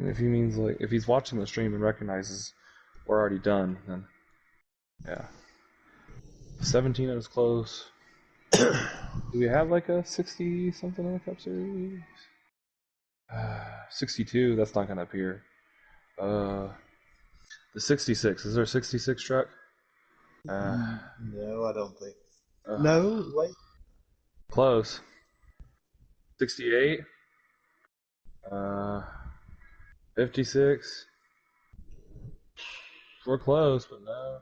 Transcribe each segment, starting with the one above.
if he means like if he's watching the stream and recognizes we're already done, then yeah. 17 is close. Do we have like a 60 something in the Cup Series? 62. That's not gonna appear. The 66. Is there a 66 truck? No, I don't think. No, wait. Close. 68. 56. We're close, but no.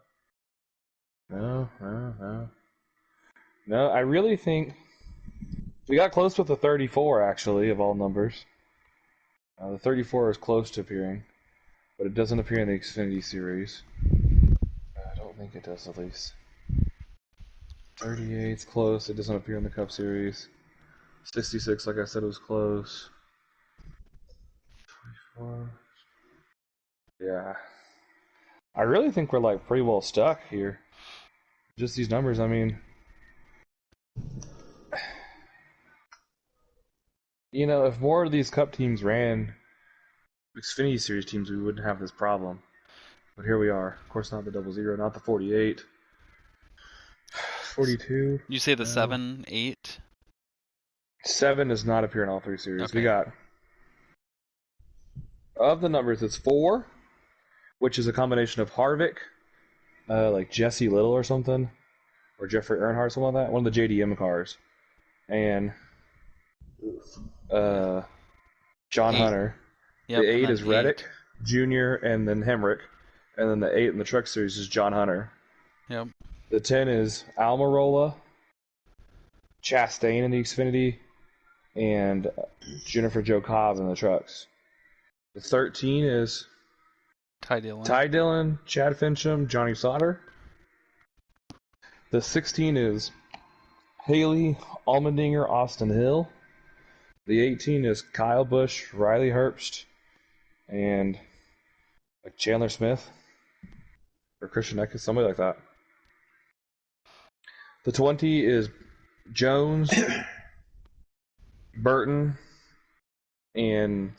No, I really think we got close with the 34, actually, of all numbers. The 34 is close to appearing, but it doesn't appear in the Xfinity series. I don't think it does, at least. 38's close. It doesn't appear in the Cup Series. 66, like I said, was close. 24. Yeah. I really think we're like pretty well stuck here. Just these numbers, I mean. You know, if more of these Cup teams ran Xfinity Series teams, we wouldn't have this problem. But here we are. Of course, not the 00, not the 48. 42. You say the 7, 8? 7 does not appear in all three series. Okay. We got, of the numbers, it's 4, which is a combination of Harvick, like Jesse Little or something, or Jeffrey Earnhardt, something like that, one of the JDM cars, and John 8. Hunter. Yep, The 8 is eight. Reddick, Jr., and then Hemrick, and then the 8 in the Truck Series is John Hunter. Yep. The 10 is Almirola, Chastain in the Xfinity, and Jennifer Jo Cobb in the trucks. The 13 is Ty Dillon. Ty Dillon, Chad Fincham, Johnny Sauter. The 16 is Haley, Allmendinger, Austin Hill. The 18 is Kyle Busch, Riley Herbst, and like Chandler Smith or Christian Eckes, somebody like that. The 20 is Jones, Burton, and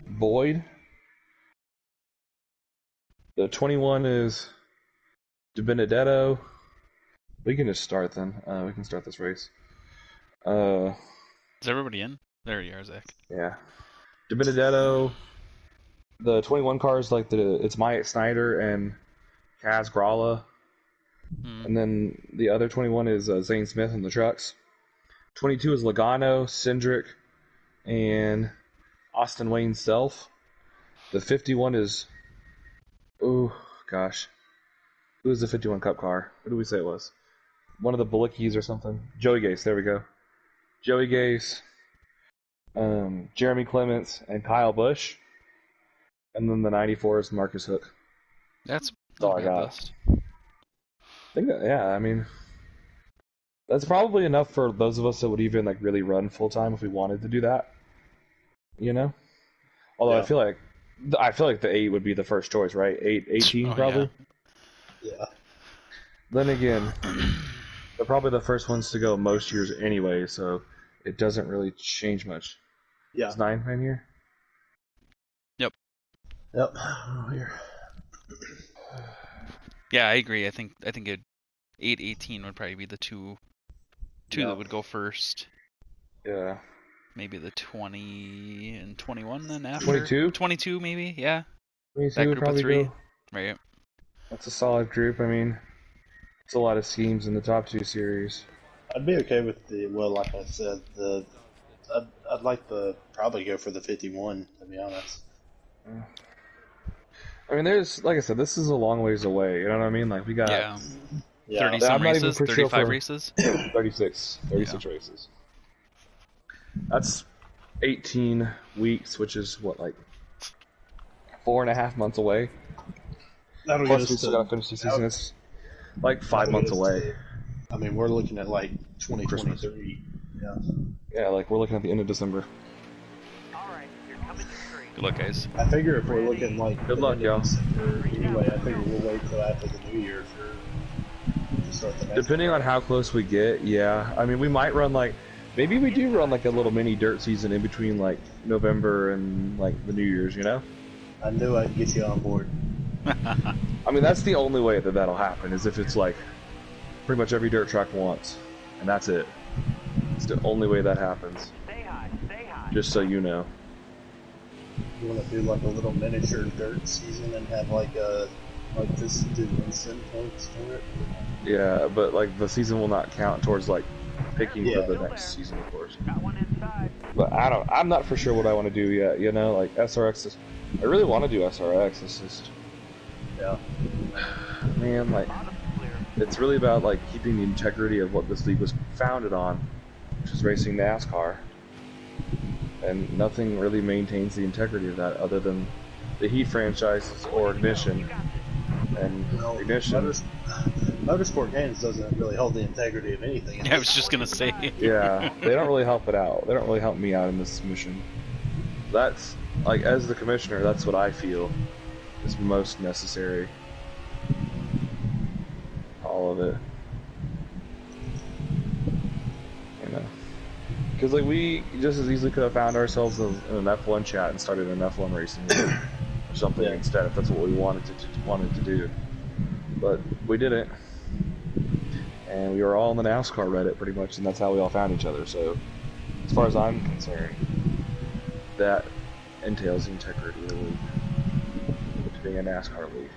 Boyd. The 21 is DiBenedetto. We can just start then. We can start this race. Is everybody in? There you are, Zach. Yeah. DiBenedetto. The 21 car is like it's Myatt Snyder and Kaz Gralla. And then the other 21 is Zane Smith in the trucks. 22 is Logano, Cindric, and Austin Wayne Self. The 51 is... Oh, gosh. Who is the 51 Cup car? What did we say it was? One of the Bullickies or something. Joey Gase, there we go. Joey Gase, Jeremy Clements, and Kyle Busch. And then the 94 is Marcus Hook. That's all I got. I think that, yeah, I mean, that's probably enough for those of us that would even like really run full time if we wanted to do that. You know, although Yeah. I feel like the 8 would be the first choice, right? 8, 18 probably. Yeah. Then again, they're probably the first ones to go most years anyway, so it doesn't really change much. Yeah. Is 9 in here? Yep. Oh, here. Yeah, I agree. I think 8-18 would probably be the two that would go first. Yeah. Maybe the 20 and 21 then after. 22? 22 maybe, yeah. 22 That would group of probably 3. go. Right. That's a solid group. I mean, it's a lot of schemes in the top 2 series. I'd be okay with like I said, I'd like to probably go for the 51, to be honest. I mean, there's, like I said, this is a long ways away. You know what I mean? Like, we got... Yeah. Yeah. 30 some I'm not even races, for sure 35 for- races. 36 races. That's 18 weeks, which is what, like 4.5 months away. That'll Plus, get we us still to, gotta finish the season. It's like 5 months away. I mean, we're looking at like 2023. Yeah. Yeah, like we're looking at the end of December. Good luck, guys. I figure if we're looking like Good the luck, end of y'all. December anyway, I figure we'll wait till after the new year to start the next Depending on how close we get, yeah. I mean, we might run like Maybe we do run like a little mini dirt season in between like November and like the New Year's, you know? I knew I'd get you on board. I mean, that's the only way that that'll happen is if it's like pretty much every dirt track once, and that's it. It's the only way that happens. Just so you know. You want to do like a little miniature dirt season and have like this do instant points for it? Yeah, but like the season will not count towards like picking for the next season, of course. But I'm not for sure what I want to do yet. You know, like SRX is. I really want to do SRX. It's just. Yeah. Man, like, it's really about like keeping the integrity of what this league was founded on, which is racing NASCAR. And nothing really maintains the integrity of that other than the Heat franchises or Ignition. And Ignition. Motorsport Games doesn't really hold the integrity of anything. Yeah, I was just gonna say. Yeah, they don't really help it out. They don't really help me out in this mission. That's, like, as the commissioner, that's what I feel is most necessary. All of it. You know. Because, like, we just as easily could have found ourselves in an F1 chat and started an F1 racing league or something instead if that's what we wanted to do. But we didn't. And we were all in the NASCAR Reddit pretty much, and that's how we all found each other. So, as far as I'm concerned, that entails the integrity of the league. To being a NASCAR league.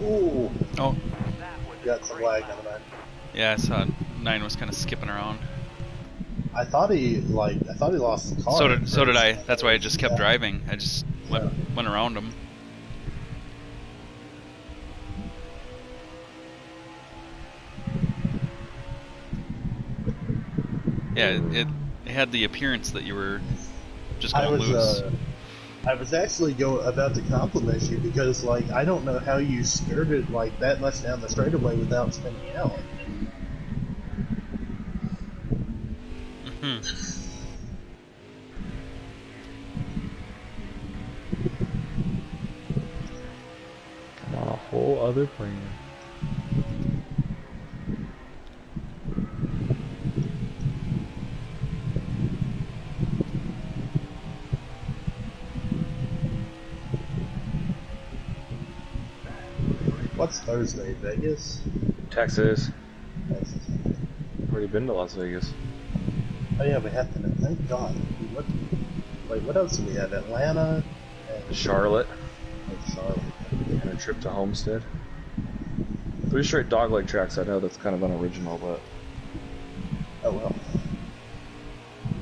Ooh. Oh. Got some lag on that. Yeah, I saw 9 was kind of skipping around. I thought he lost the car. So did I. That's why I just kept driving. I just went around him. Yeah, it had the appearance that you were just going loose. I was actually about to compliment you because, like, I don't know how you skirted like that much down the straightaway without spinning out. On a whole other plane. What's Thursday? Vegas? Texas. Already been to Las Vegas. Oh yeah, we have to. Thank God. What else do we have? Atlanta. And Charlotte. Charlotte. And a trip to Homestead. 3 straight dogleg tracks. I know that's kind of unoriginal, but. Oh well.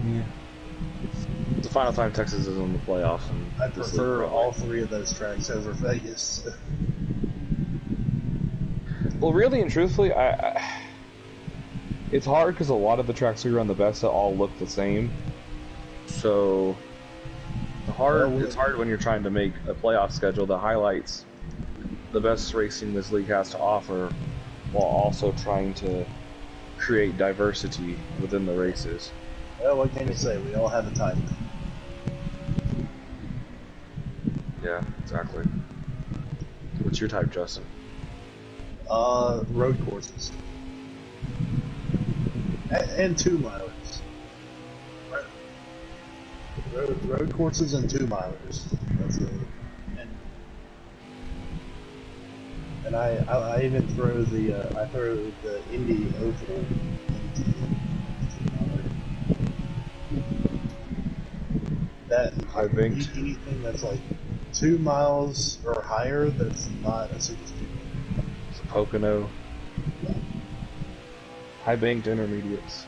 Yeah. It's the final time Texas is in the playoffs. And I prefer all 3 of those tracks over Vegas. Well, really and truthfully, it's hard because a lot of the tracks we run the best at all look the same. So it's hard when you're trying to make a playoff schedule that highlights the best racing this league has to offer, while also trying to create diversity within the races. Well, what can you say? We all have a type. Yeah, exactly. What's your type, Justin? Road courses. And 2 milers. Road courses and 2 milers. That's it. And I even throw the Indy Oval into that. I think anything that's like 2 miles or higher that's not a super speed. Pocono. High banked intermediates.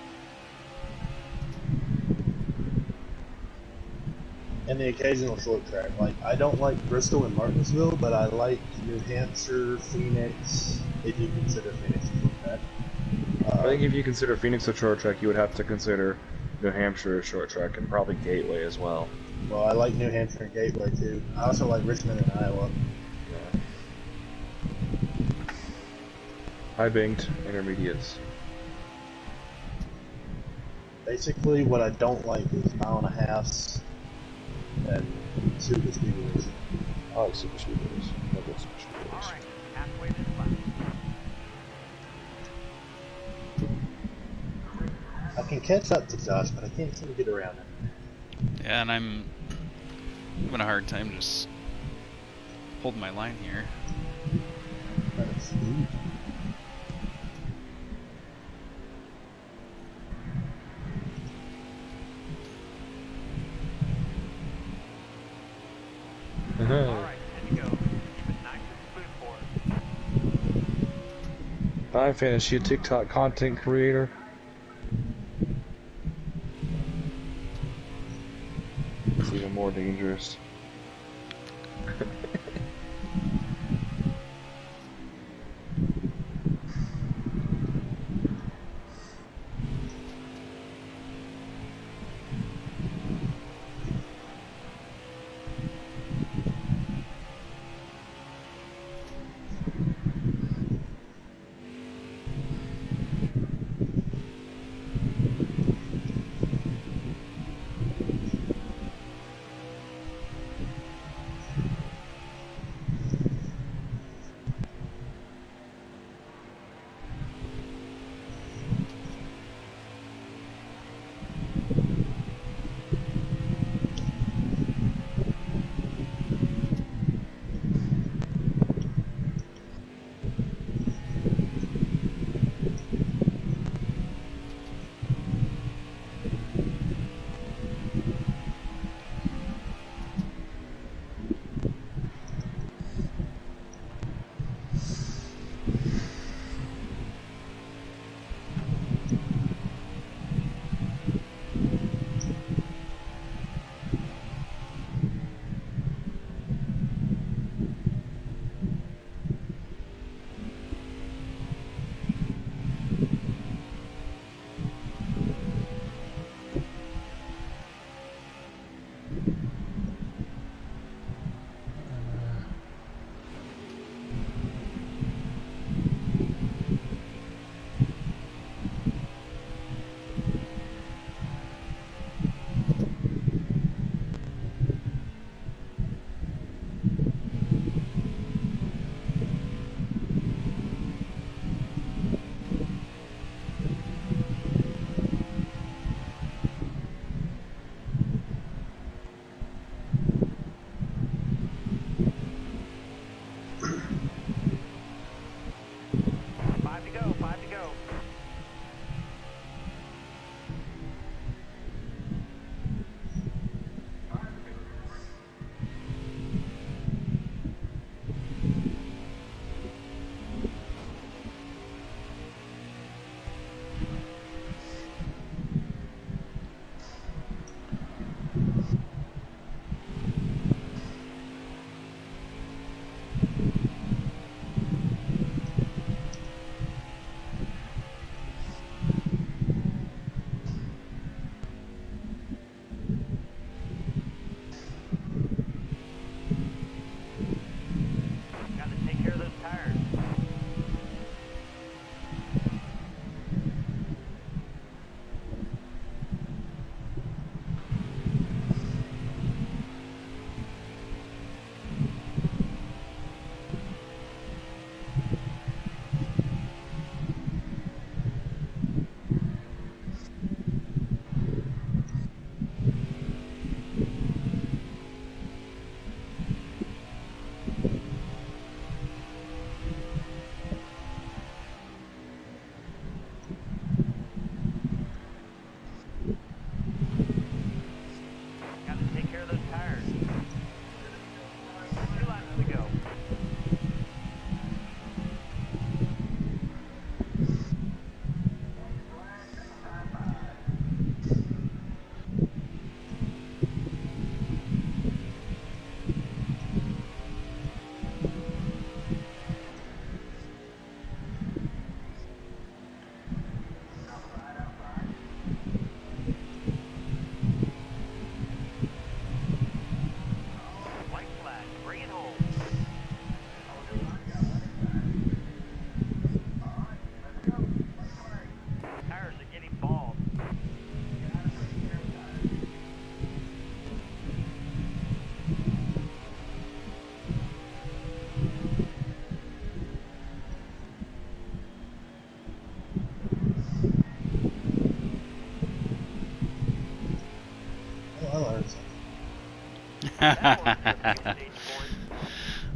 And the occasional short track. Like, I don't like Bristol and Martinsville, but I like New Hampshire, Phoenix, if you consider Phoenix a short track. I think if you consider Phoenix a short track, you would have to consider New Hampshire a short track, and probably Gateway as well. Well, I like New Hampshire and Gateway too. I also like Richmond and Iowa. Yeah. High banked intermediates. Basically, what I don't like is 1.5 miles and super speedways. I like super speedways. I love super speedways. I can catch up to Josh, but I can't seem to get around him. Yeah, and I'm having a hard time just holding my line here. That's Hi, Fantasy, a TikTok content creator. It's even more dangerous.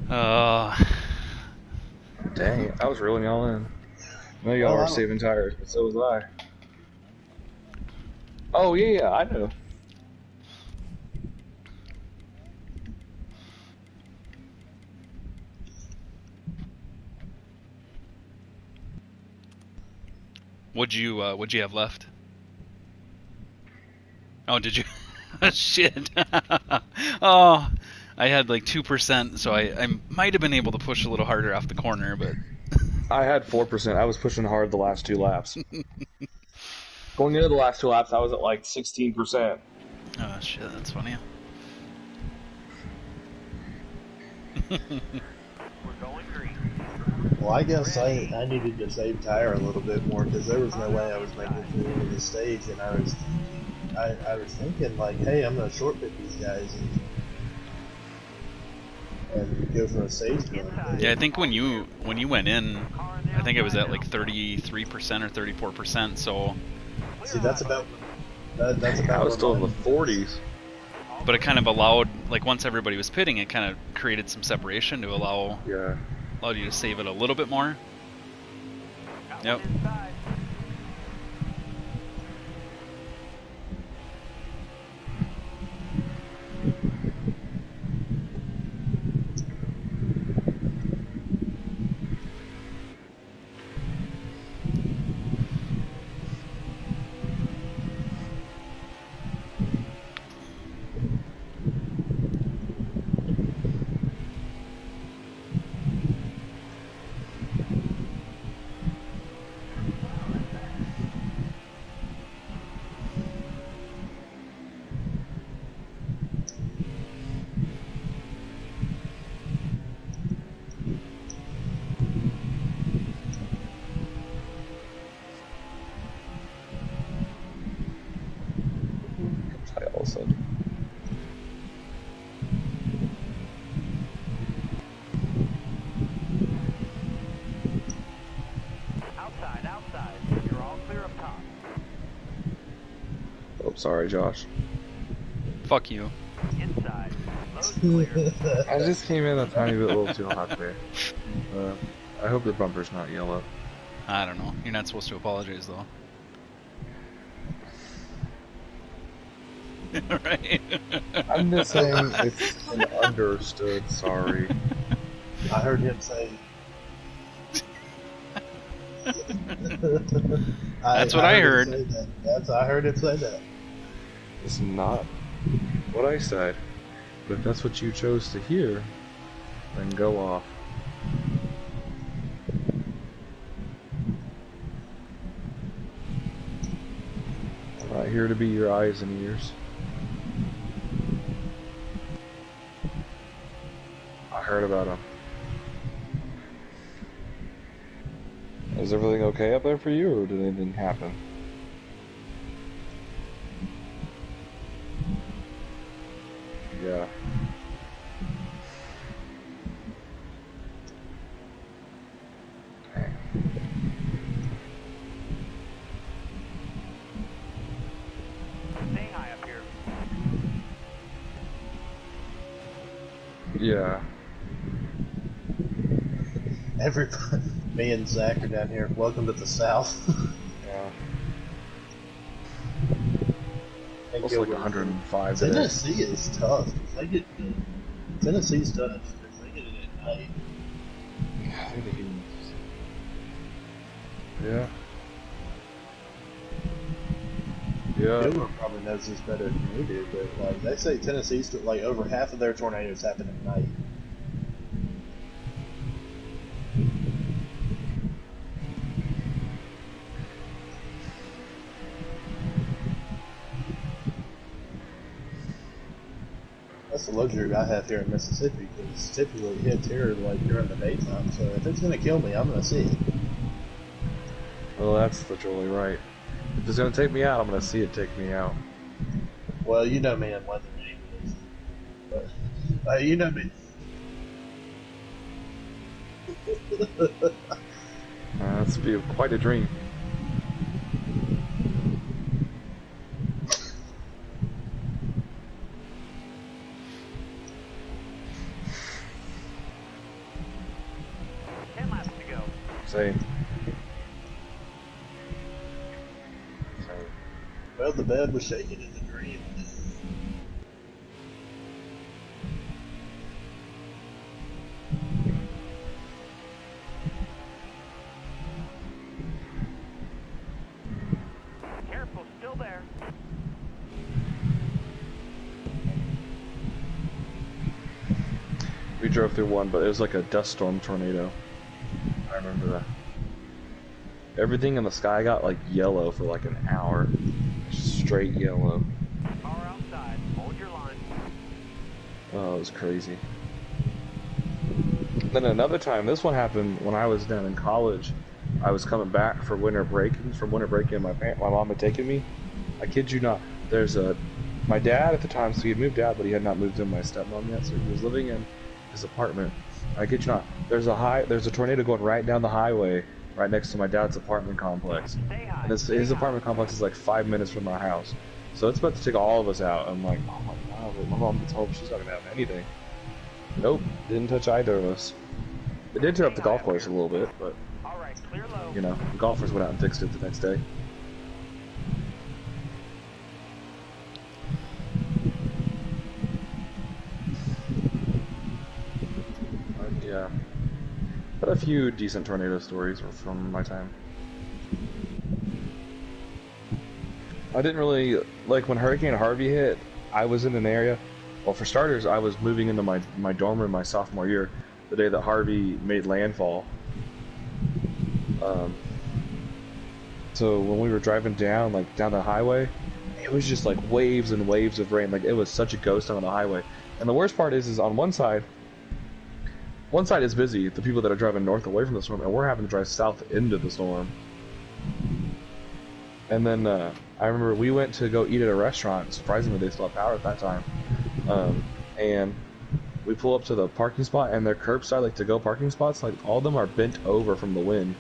Oh. Dang, I was reeling y'all in. I know y'all were saving tires, but so was I. Oh, yeah, I know. What'd you have left? Oh, did you? Shit. Oh, I had like 2%, so I might have been able to push a little harder off the corner, but I had 4%. I was pushing hard the last 2 laps. Going into the last 2 laps, I was at like 16%. Oh shit, that's funny. Well, I guess I needed to save tire a little bit more because there was no way I was making it to the end of the stage, and I was thinking like, hey, I'm gonna short pit these guys and go for a stage run. Yeah, I think when you went in, I think it was at like 33% or 34%. So see, that's about I was still in the 40s. But it kind of allowed, like once everybody was pitting, it kind of created some separation to allowed you to save it a little bit more. Yep. Oh, sorry, Josh. Fuck you. I just came in a tiny bit a little too hot there. I hope your bumper's not yellow. I don't know. You're not supposed to apologize, though. Right? I'm just saying it's an understood sorry. I heard him say. That's what I heard. I heard him say that. It's not what I said, but if that's what you chose to hear, then go off. I'm not here to be your eyes and ears. I heard about him. Is everything okay up there for you, or did anything happen? Yeah. Staying high up here. Yeah. Everybody, me and Zach are down here. Welcome to the South. Yeah. It's like 105 today. Tennessee is tough. Tennessee's tough because they get it at night. Yeah. Yeah. Gilbert probably knows this better than we do, but like they say Tennessee's like over half of their tornadoes happen at night. That's the luxury I have here in Mississippi because typically it hits here like during the daytime. So if it's gonna kill me, I'm gonna see it. Well, that's literally right. If it's gonna take me out, I'm gonna see it take me out. Well, you know me and weather anyways. But you know me. That's be quite a dream. Same. Well, the bed was shaking in the dream. Careful, still there. We drove through one, but it was like a dust storm tornado. I remember that. Everything in the sky got like yellow for like an hour. Straight yellow. Power outside. Hold your line. Oh, it was crazy. Then another time, this one happened when I was down in college. I was coming back for winter break. From winter break, and my mom had taken me. I kid you not. My dad at the time, so he had moved out, but he had not moved in with my stepmom yet, so he was living in his apartment. I kid you not. There's a tornado going right down the highway, right next to my dad's apartment complex. And his apartment complex is like 5 minutes from our house. So it's about to take all of us out. I'm like, oh my god, my mom gets home, she's not gonna have anything. Nope, didn't touch either of us. It did tear up the golf course a little bit, but you know, the golfers went out and fixed it the next day. Yeah. But a few decent tornado stories from my time. I didn't really, like when Hurricane Harvey hit, I was in an area, well for starters, I was moving into my dorm room my sophomore year, the day that Harvey made landfall. So when we were driving down the highway, it was just like waves and waves of rain, like it was such a ghost town on the highway. And the worst part is on one side is busy, the people that are driving north away from the storm, and we're having to drive south into the storm. And then I remember we went to go eat at a restaurant. Surprisingly, they still have power at that time. And we pull up to the parking spot, and their curbside, like to-go parking spots, like all of them are bent over from the wind.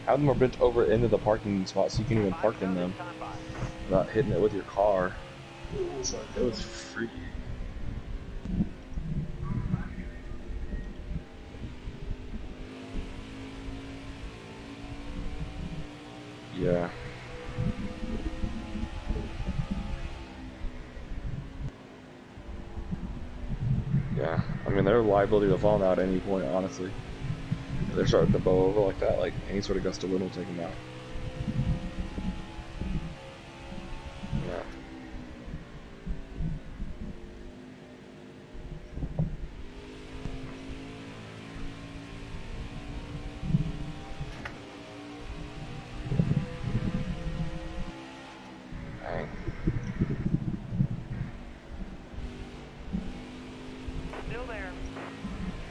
Half of them are bent over into the parking spot, so you can't even park in them without hitting it with your car. It was freaky. Yeah. Yeah, I mean, they're liability to fall out at any point, honestly. They're starting to bow over like that, like any sort of gust of wind will take them out. Yeah. Dang. Still there.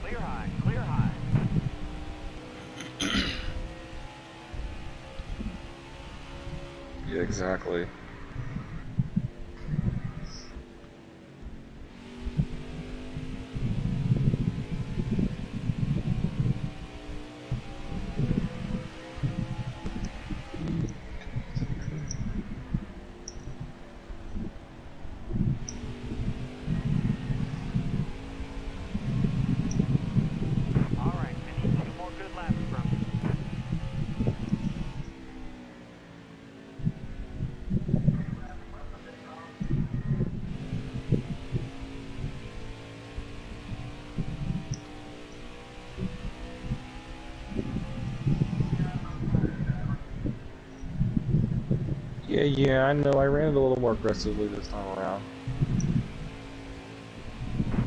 Clear high. Clear high. Yeah, exactly. Yeah, I know. I ran it a little more aggressively this time around.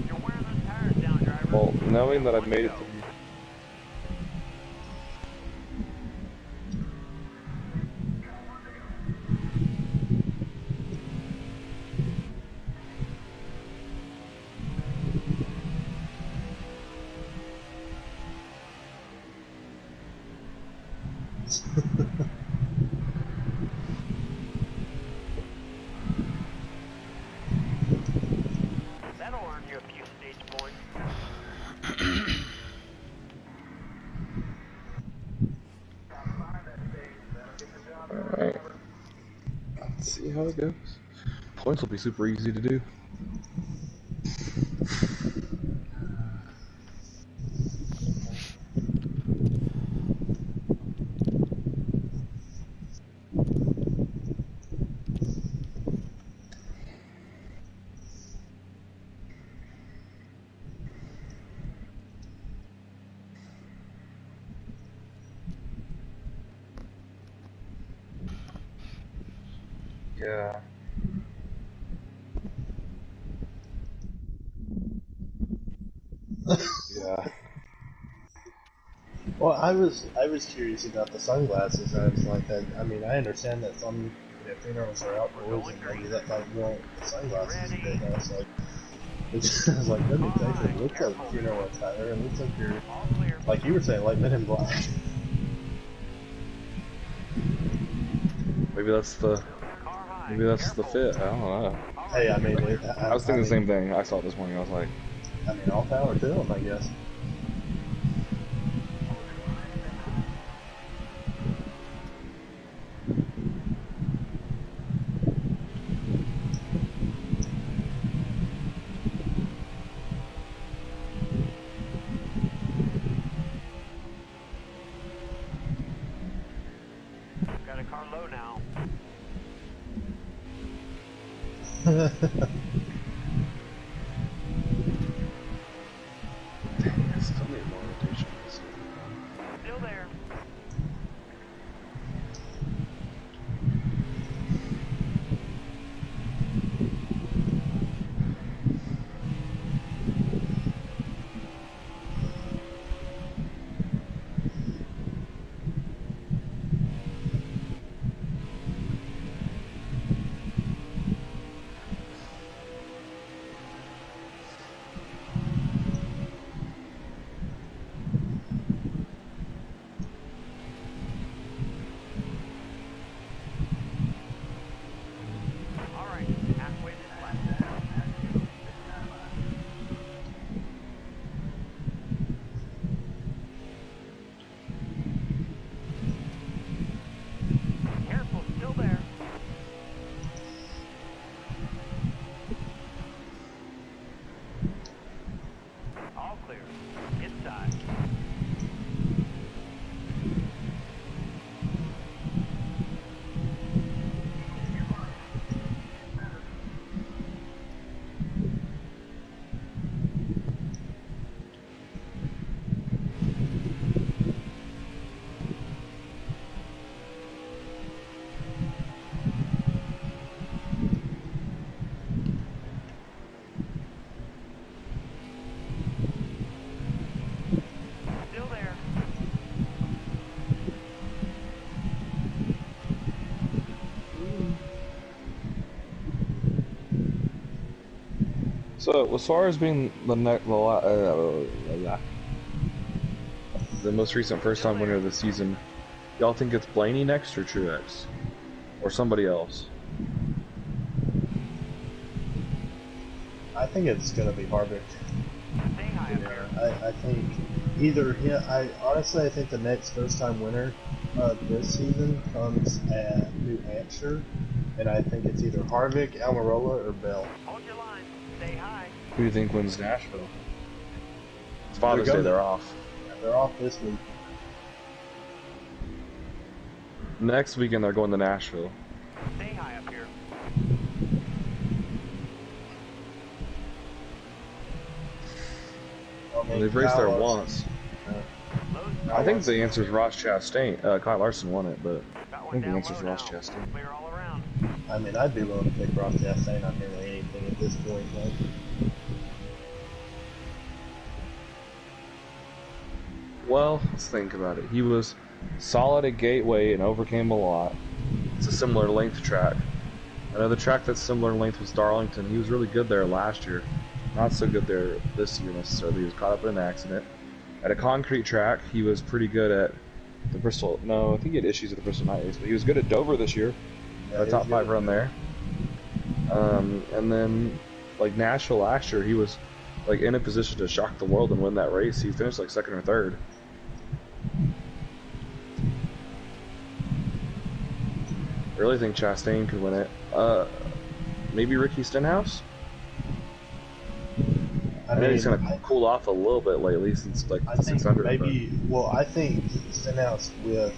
You're wearing those tires down, driver. Well, knowing that I've made it through. That'll earn you a few stage points. Alright. Let's see how it goes. Points will be super easy to do. Yeah. Yeah. Well, I was curious about the sunglasses. I was like, I mean, I understand that some funerals are outdoors and maybe that might warrant the sunglasses, but I was like, I was like, doesn't exactly look like funeral attire. It looks like you're, like you were saying, like Men in Black. Maybe that's the fit. I don't know. Hey, I mean, I was thinking the same thing. I saw it this morning. I was like, I mean, all power to them, I guess. Got a car low now. dang, I still need more rotation. Still there. All right, halfway this lap. Careful, still there. All clear. Inside. Still there. So, as far as being the most recent first-time winner of the season, y'all think it's Blaney next or Truex, or somebody else? I think it's gonna be Harvick. Stay high up here. I think either him. I think the next first-time winner this season comes at New Hampshire, and I think it's either Harvick, Almirola, or Bell. Hold your line. Stay high. Who do you think wins Nashville? It's Father's Day, they're off. They're off this week. Next weekend, they're going to Nashville. Stay high up here. They've raced there once. Low I think the answer is Ross Chastain. Kyle Larson won it, but got I one think the down answer is low Ross now. Chastain. Clear all around. I mean, I'd be willing to pick Ross Chastain on nearly anything at this point. Like, Well, let's think about it. He was solid at Gateway and overcame a lot. It's a similar length track. Another track that's similar length was Darlington. He was really good there last year. Not so good there this year necessarily. He was caught up in an accident. At a concrete track, he was pretty good at the Bristol. No, I think he had issues at the Bristol Night Race, but he was good at Dover this year. yeah, A top 5 run there. And then, like Nashville last year, he was like in a position to shock the world and win that race. He finished like second or third. I really think Chastain could win it. Maybe Ricky Stenhouse? I know he's kind of cooled off a little bit lately since like I the think 600. maybe. Well, I think Stenhouse with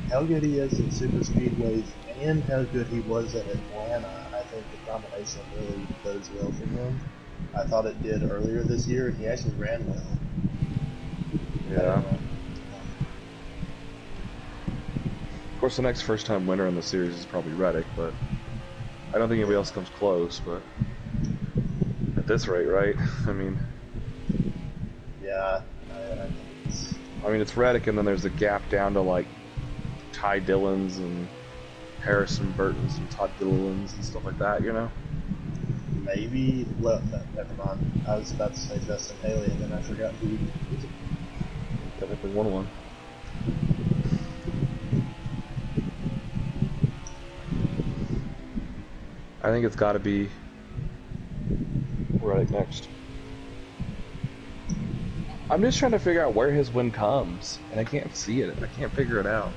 how good he is in super speedways and how good he was at Atlanta, I think the combination really bodes well for him. I thought it did earlier this year, and he actually ran well. Yeah. Of course, the next first-time winner in the series is probably Reddick, but I don't think anybody else comes close, but at this rate, right? I mean, yeah, I mean, it's Reddick, and then there's a gap down to like Ty Dillon's and Harrison Burton's and Todd Gilliland's and stuff like that, you know? maybe. Well, no, never mind. I was about to say Justin Haley, and then I forgot who. Technically 1-1. I think it's got to be Reddick next. I'm just trying to figure out where his win comes, and I can't see it. I can't figure it out.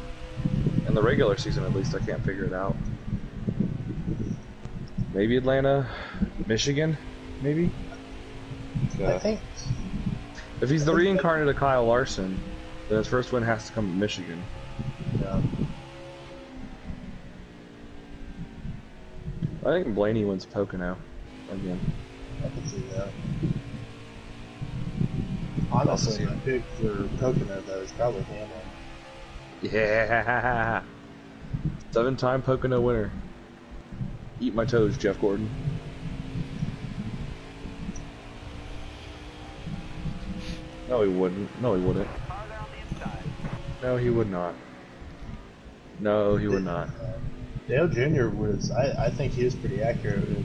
In the regular season, at least, I can't figure it out. Maybe Atlanta, Michigan, maybe? I think. If he's the reincarnate of Kyle Larson, then his first win has to come to Michigan. Yeah. I think Blaney wins Pocono again. I can see that. Honestly, my pick for Pocono, though, is probably Hamlin. Yeah! 7-time Pocono winner. Eat my toes, Jeff Gordon. No, he wouldn't. No, he wouldn't. No, he would not. No, he would not. Dale Jr. was, I think he was pretty accurate in,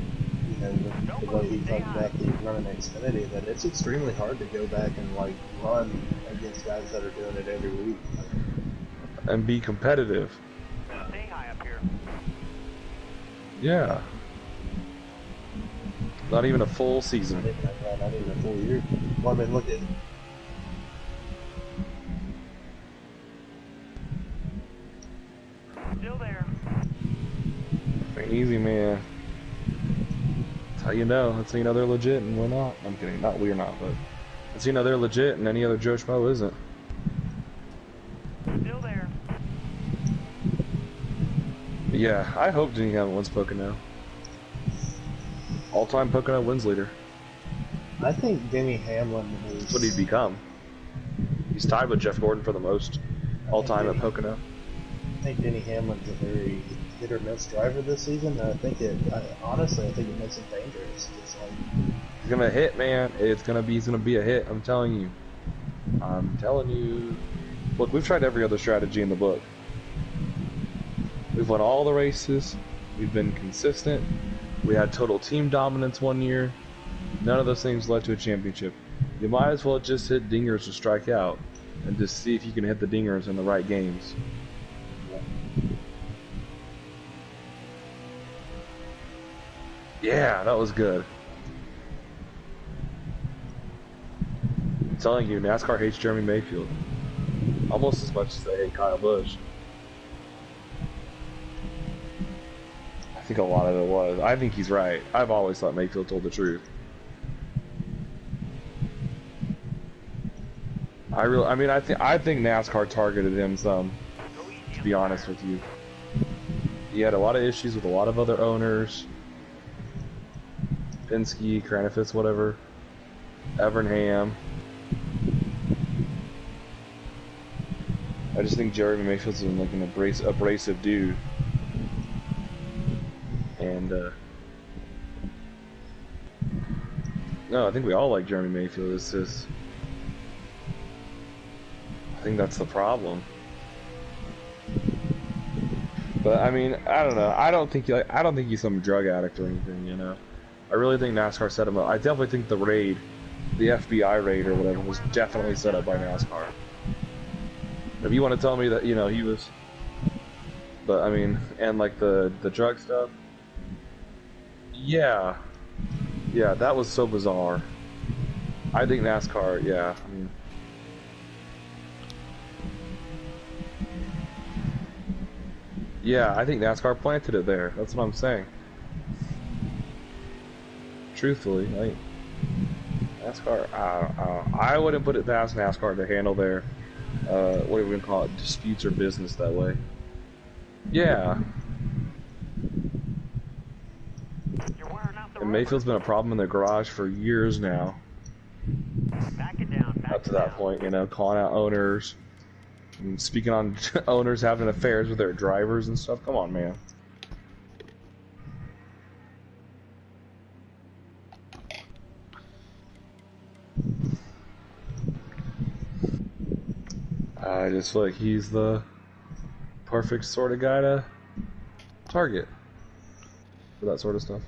you know, with the way he talked about the running Xfinity, that it's extremely hard to go back and, like, run against guys that are doing it every week. And be competitive. Stay high up here. Yeah. Not even a full season. Not even a full year. Well, I mean, look at Still there. Ain't easy, man. That's how you know. That's how you know they're legit and we're not. I'm kidding. Not we're not, but that's how you know they're legit and any other Joe Schmo isn't. Still there. But yeah, I hope Denny Hamlin wins Pocono. All-time Pocono wins leader. I think Denny Hamlin is... That's what he'd become. He's tied with Jeff Gordon for the most all-time at Pocono. I think Denny Hamlin's a very hit-or-miss driver this season, and I think honestly, I think it makes him dangerous. It's like... He's gonna hit, man. He's gonna be a hit. I'm telling you. I'm telling you. Look, we've tried every other strategy in the book. We've won all the races. We've been consistent. We had total team dominance one year. None of those things led to a championship. You might as well just hit dingers to strike out and just see if you can hit the dingers in the right games. Yeah, that was good. I'm telling you, NASCAR hates Jeremy Mayfield. Almost as much as they hate Kyle Busch. I think a lot of it was. I think he's right. I've always thought Mayfield told the truth. I think NASCAR targeted him some, to be honest with you. He had a lot of issues with a lot of other owners. Penske, Kranifis, whatever. Evernham. I just think Jeremy Mayfield's like an abrasive dude. And, no, I think we all like Jeremy Mayfield. It's just... I think that's the problem. But, I mean, I don't know. I don't think he's some drug addict or anything, you know? I really think NASCAR set him up. I definitely think the raid, the FBI raid or whatever, was definitely set up by NASCAR. If you want to tell me that, you know, he was... But, I mean, and like the drug stuff... Yeah. Yeah, that was so bizarre. I think NASCAR, yeah, I mean... Yeah, I think NASCAR planted it there. That's what I'm saying. Truthfully, like... NASCAR, I wouldn't put it past NASCAR to handle their, what are we going to call it, disputes or business that way. Yeah. And Mayfield's been a problem in their garage for years now. Back it down. Up to that point, you know, calling out owners, and speaking on owners having affairs with their drivers and stuff. Come on, man. I just feel like he's the perfect sort of guy to target for that sort of stuff.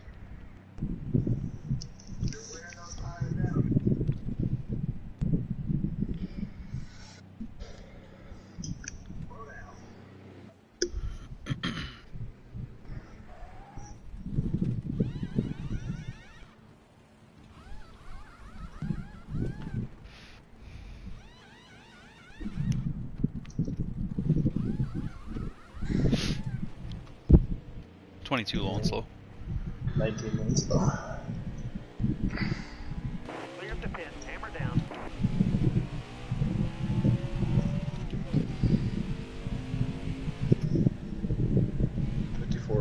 Too low and slow. 19 minutes. Clear up the pit. Hammer down.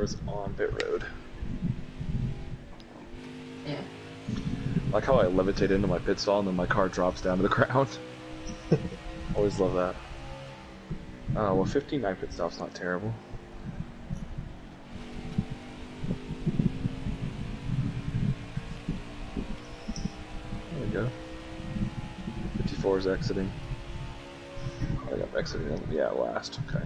Is on pit road. Like how I levitate into my pit stall and then my car drops down to the ground. Always love that. Well, 59 pit stop's not terrible. There we go. 54 is exiting. I think I'm exiting, yeah, last. Okay.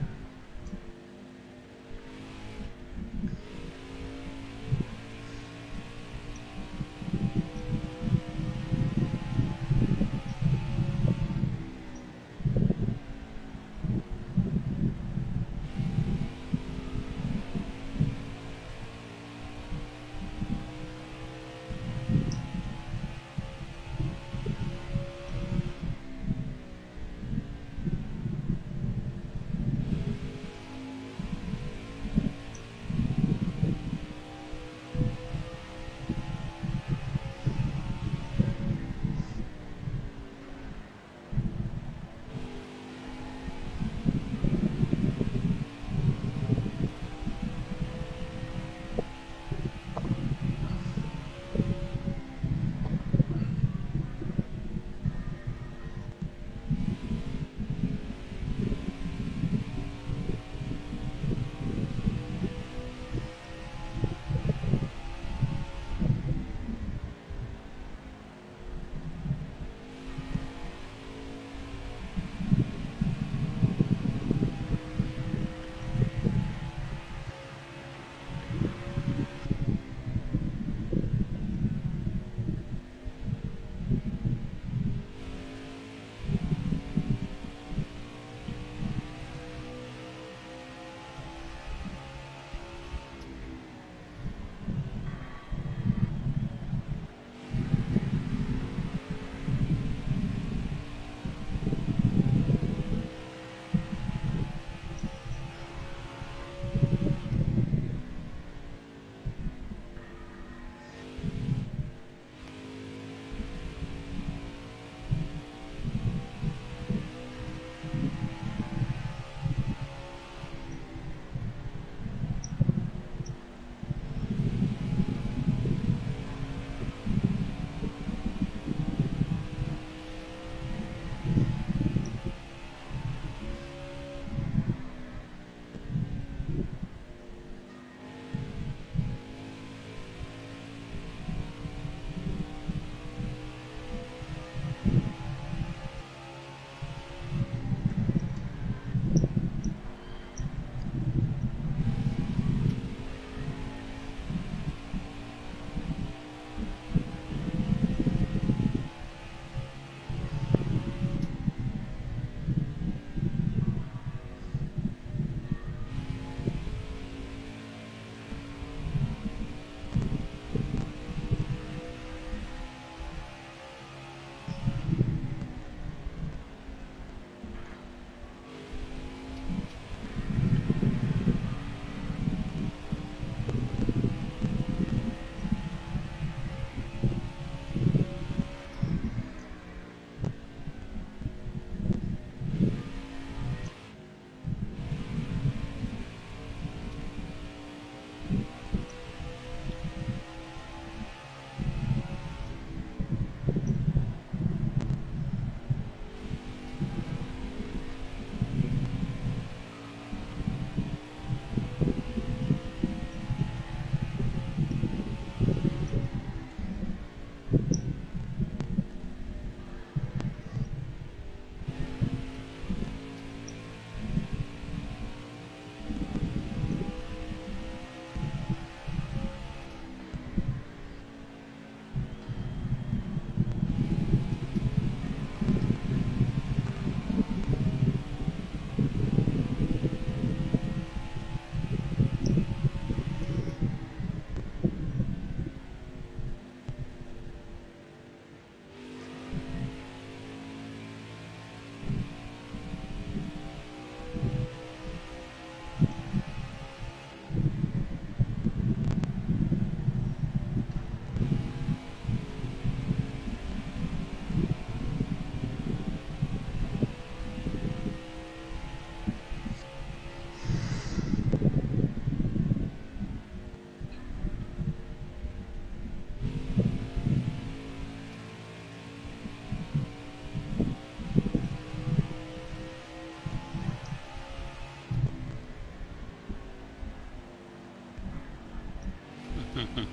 20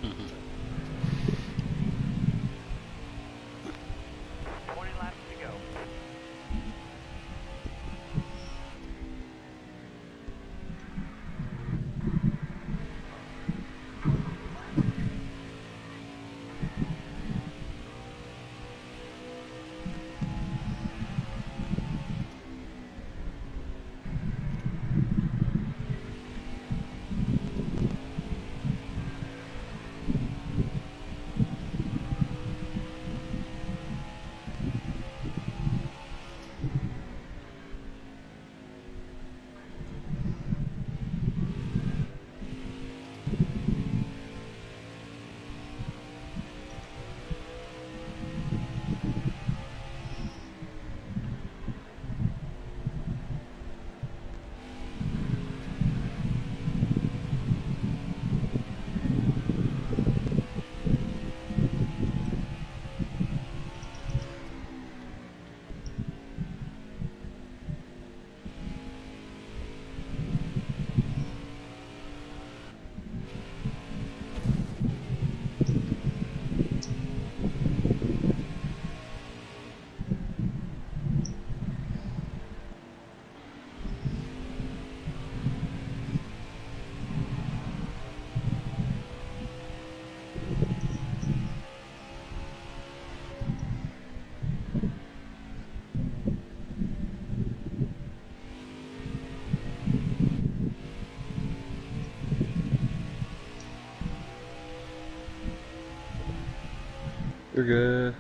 laps to go. You're good.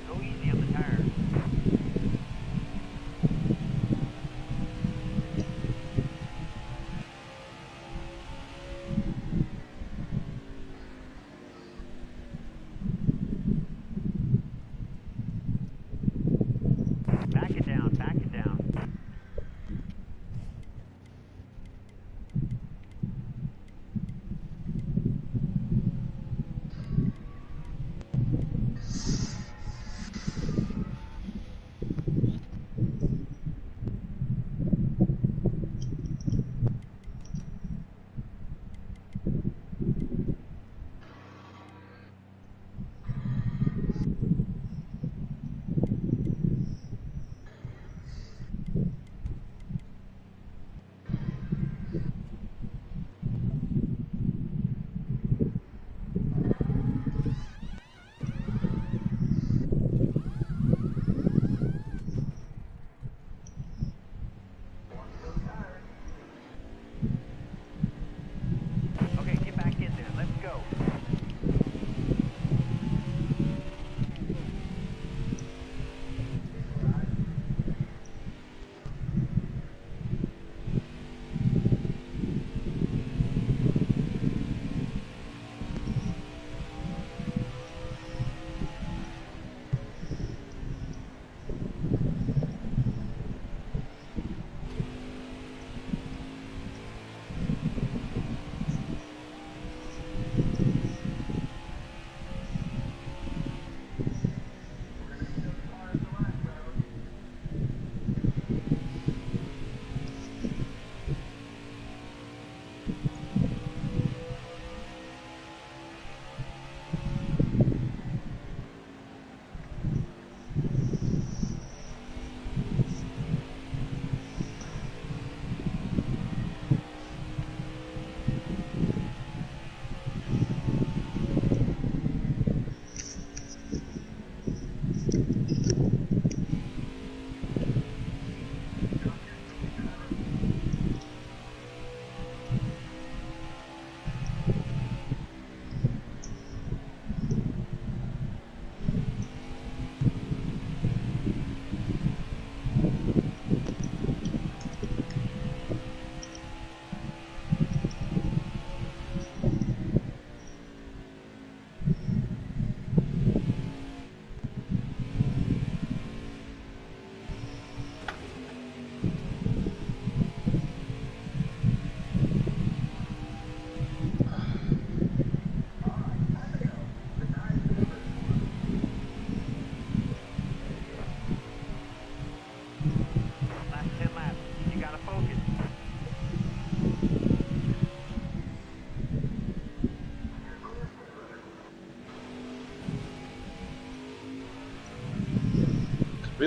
Go easy on the tires. Back it down, back it down.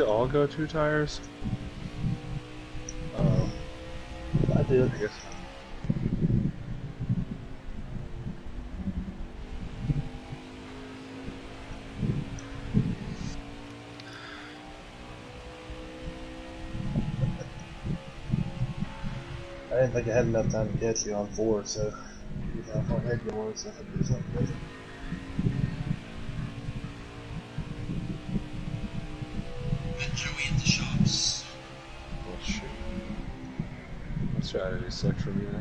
they all go 2 tires? I did. I guess. I didn't think I had enough time to catch you on 4, so how far ahead you were, so I had to do something different. Met Joey at the shops. Oh shit. That strategy sucks for me now.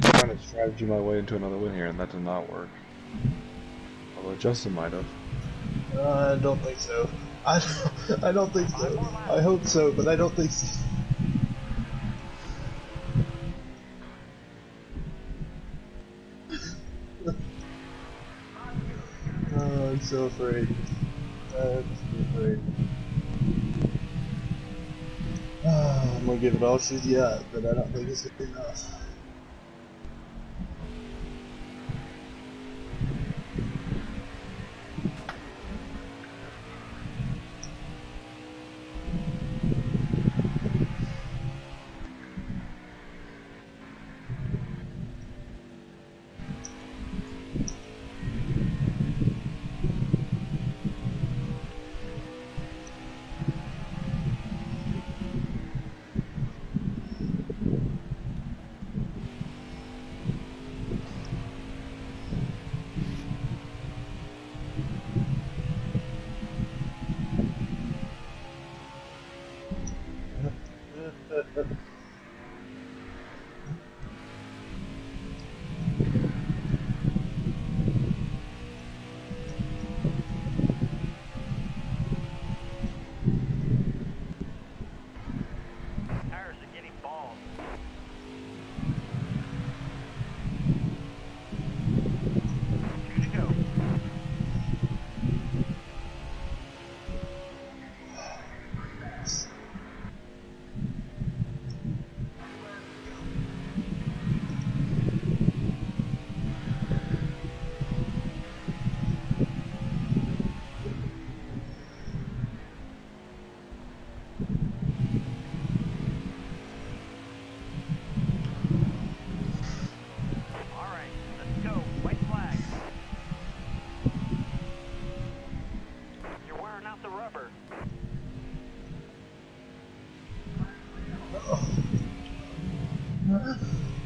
Trying to strategy my way into another win here, and that did not work. Although Justin might have. I don't think so. I don't think so. I hope so, but I don't think so. Oh, I'm so afraid. I'm so afraid. I'm gonna give it all she's got, but I don't think it's gonna be enough. Tires are getting bald. Two to go. All right, let's go. White flag. You're wearing out the rubber.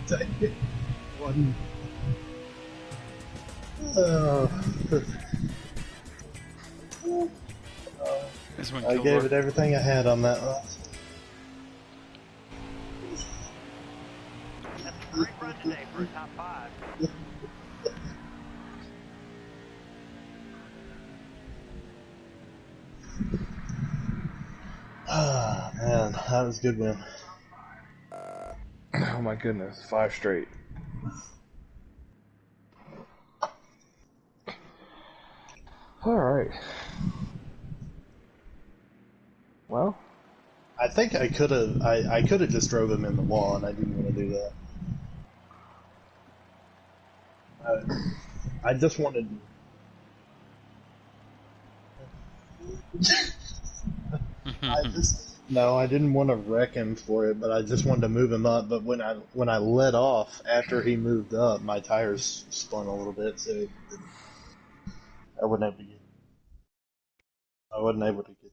Dang it. One. Oh. This one I killed gave one. it everything I had on that one. That's a great run today for a top 5. Ah, man, that was a good win. Oh my goodness, 5 straight. Alright. Well, I think I could have just drove him in the wall, and I didn't want to do that. I just wanted. I didn't want to wreck him for it, but I just wanted to move him up. But when I let off after he moved up, my tires spun a little bit, so I wasn't able to get. I wasn't able to get.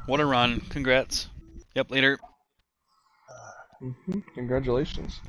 What a run. Congrats. Yep, later. Congratulations.